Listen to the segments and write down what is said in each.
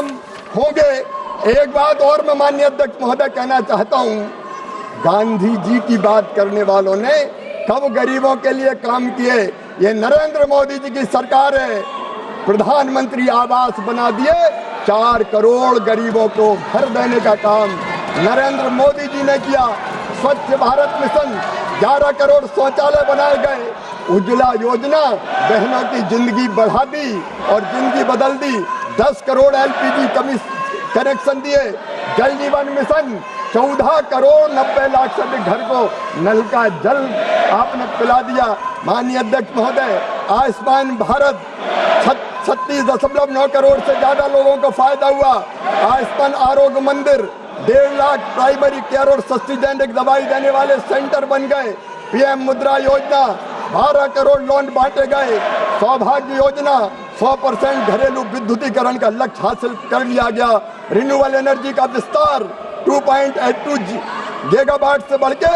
काम होंगे। एक बात और मैं माननीय अध्यक्ष महोदय कहना चाहता हूं, गांधी जी की बात करने वालों ने कब गरीबों के लिए काम किए? ये नरेंद्र मोदी जी की सरकार है। प्रधानमंत्री आवास बना दिए, 4 करोड़ गरीबों को घर देने का काम नरेंद्र मोदी जी ने किया। स्वच्छ भारत मिशन, 11 करोड़ शौचालय बनाए गए। उज्ज्वला योजना बहनों की जिंदगी बढ़ा दी और जिंदगी बदल दी। 10 करोड़ LPG कनेक्शन दिए। जल जीवन मिशन, 14 करोड़ 90 लाख से अधिक घर को नल का जल आपने पिला दिया। माननीय अध्यक्ष महोदय, आयुष्मान भारत 36.9 करोड़ से ज्यादा लोगों को फायदा हुआ। आयुष्मान आरोग्य मंदिर, 1.5 लाख प्राइमरी केयर और सस्ती जेनेरिक दवाई देने वाले सेंटर बन गए। PM मुद्रा योजना, 12 करोड़ लोन बांटे गए। सौभाग्य योजना, 100% घरेलू विद्युतीकरण का लक्ष्य हासिल कर लिया गया। रिन्यूएबल एनर्जी का विस्तार 2.82 गीगावाट से बढ़ के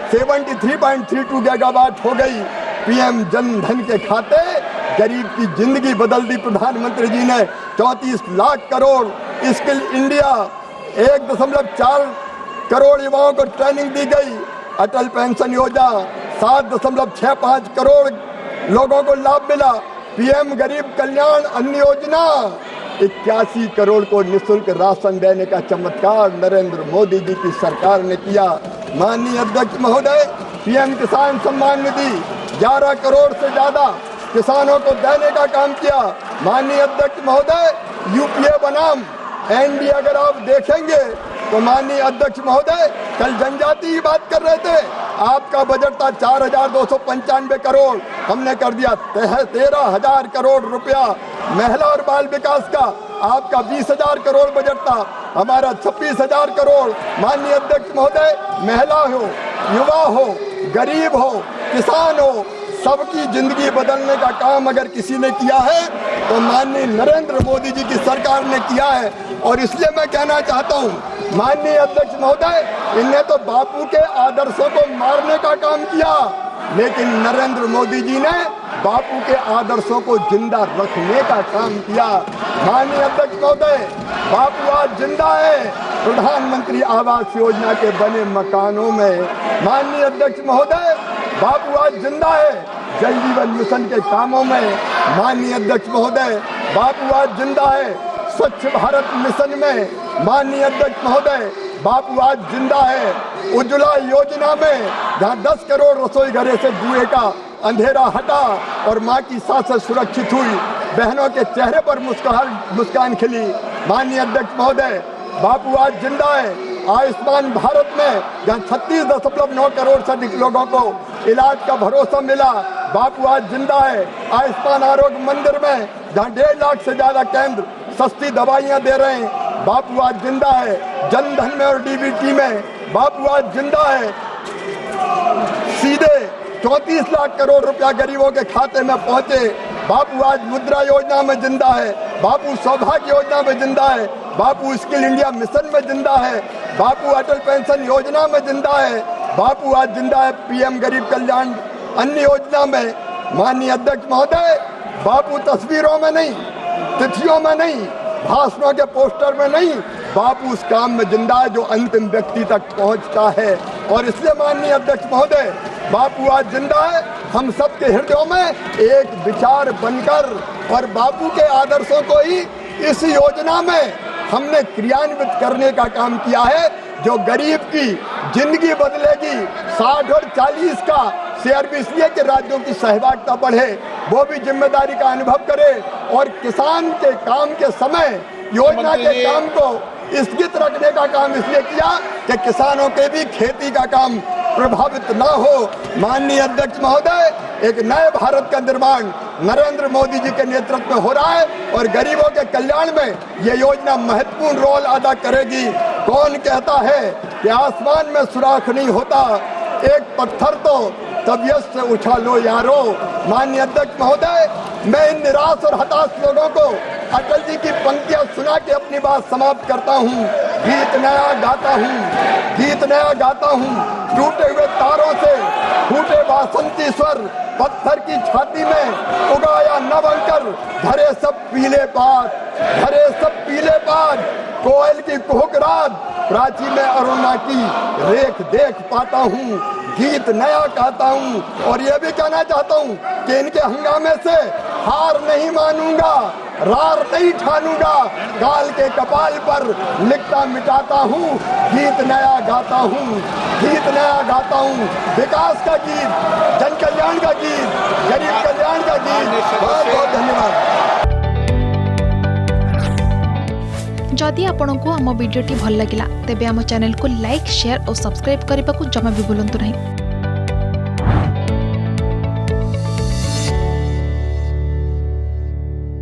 73.32 गीगावाट हो गई। PM जन धन के खाते गरीब की जिंदगी बदल दी प्रधानमंत्री जी ने। 34 लाख करोड़ स्किल इंडिया, 1.4 करोड़ युवाओं को ट्रेनिंग दी गई। अटल पेंशन योजना, 7.65 करोड़ लोगों को लाभ मिला। PM गरीब कल्याण अन्न योजना, 81 करोड़ को निःशुल्क राशन देने का चमत्कार नरेंद्र मोदी जी की सरकार ने किया। माननीय अध्यक्ष महोदय, PM किसान सम्मान निधि, 11 करोड़ से ज्यादा किसानों को देने का काम किया। माननीय अध्यक्ष महोदय, UPA बनाम NDA अगर आप देखेंगे तो माननीय अध्यक्ष महोदय कल जनजाति की बात कर रहे थे, आपका बजट था 4,295 करोड़, हमने कर दिया 13,000 करोड़ रुपया। महिला और बाल विकास का आपका 20,000 करोड़ बजट था, हमारा 26,000 करोड़। माननीय अध्यक्ष महोदय, महिला हो, युवा हो, गरीब हो, किसान हो, सबकी जिंदगी बदलने का काम अगर किसी ने किया है तो माननीय नरेंद्र मोदी जी की सरकार ने किया है। और इसलिए मैं कहना चाहता हूं, माननीय अध्यक्ष महोदय, इनने तो बापू के आदर्शों को मारने का काम किया, लेकिन नरेंद्र मोदी जी ने बापू के आदर्शों को जिंदा रखने का काम किया। माननीय अध्यक्ष महोदय, बापू आज जिंदा है प्रधानमंत्री आवास योजना के बने मकानों में। माननीय अध्यक्ष महोदय, बापू आज जिंदा है जल जीवन मिशन के कामों में। माननीय अध्यक्ष महोदय, बापू आज जिंदा है स्वच्छ भारत मिशन में। माननीय अध्यक्ष महोदय, बापू आज जिंदा है उज्ज्वला योजना में, जहां 10 करोड़ रसोई घरे से धुएं का अंधेरा हटा और मां की सांसें सुरक्षित हुई, बहनों के चेहरे पर मुस्कान खिली। माननीय अध्यक्ष महोदय, बापू आज जिंदा है आयुष्मान भारत में, जहां 36.9 करोड़ से अधिक लोगों को इलाज का भरोसा मिला। बापू आज जिंदा है आयुष्मान आरोग्य मंदिर में, जहां 1.5 लाख से ज्यादा केंद्र सस्ती दवाइयां दे रहे हैं। बापू आज जिंदा है जन धन में और DBT में। बापू आज जिंदा है सीधे 34 लाख करोड़ रुपया गरीबों के खाते में पहुंचे। बापू आज मुद्रा योजना में जिंदा है। बापू सौभाग्य योजना में जिंदा है। बापू स्किल इंडिया मिशन में जिंदा है। बापू अटल पेंशन योजना में जिंदा है। बापू आज जिंदा है PM गरीब कल्याण अन्न योजना में। माननीय अध्यक्ष महोदय, बापू तस्वीरों में नहीं, तिथियों में नहीं, भाषणों के पोस्टर में नहीं, बापू उस काम में जिंदा है जो अंतिम व्यक्ति तक पहुंचता है। और इसलिए माननीय अध्यक्ष महोदय, बापू आज जिंदा है हम सबके हृदयों में एक विचार बनकर, और बापू के आदर्शों को ही इस योजना में हमने क्रियान्वित करने का काम किया है, जो गरीब की जिंदगी बदलेगी। 60 और 40 का शेयर भी इसलिए कि राज्यों की सहभागिता बढ़े, वो भी जिम्मेदारी का अनुभव करे, और किसान के काम के समय योजना के काम को स्थगित रखने का काम इसलिए किया कि किसानों के भी खेती का काम प्रभावित ना हो। माननीय अध्यक्ष महोदय, एक नए भारत का निर्माण नरेंद्र मोदी जी के नेतृत्व में हो रहा है, और गरीबों के कल्याण में ये योजना महत्वपूर्ण रोल अदा करेगी। कौन कहता है कि आसमान में सुराख नहीं होता, एक पत्थर तो तबीयत से उछालो यारो। माननीय अध्यक्ष महोदय, मैं इन निराश और हताश लोगों को अटल जी की पंक्तियां सुना के अपनी बात समाप्त करता हूं। गीत नया गाता हूँ, गीत नया गाता हूँ। टूटे हुए तारों से फूटे बासंती स्वर, पत्थर की छाती में उगाया नव अंकर। धरे सब पीले पात, धरे सब पीले पात, कोयल की कुहुक रात, प्राची में अरुणा की रेख देख पाता हूँ। गीत नया गाता हूँ और ये भी कहना चाहता हूँ कि इनके हंगामे से हार नहीं मानूंगा, रार नहीं ठानूंगा। काल के कपाल पर लिखता मिटाता हूँ, गीत नया गाता हूँ, गीत नया गाता हूँ। विकास का गीत, जन कल्याण का गीत, गरीब कल्याण का गीत। बहुत बहुत धन्यवाद। जदि आपंक आम भिडी भल लगा तेब आम चैनल को लाइक, शेयर और सब्सक्राइब करने को जमा भी भूलु नहीं।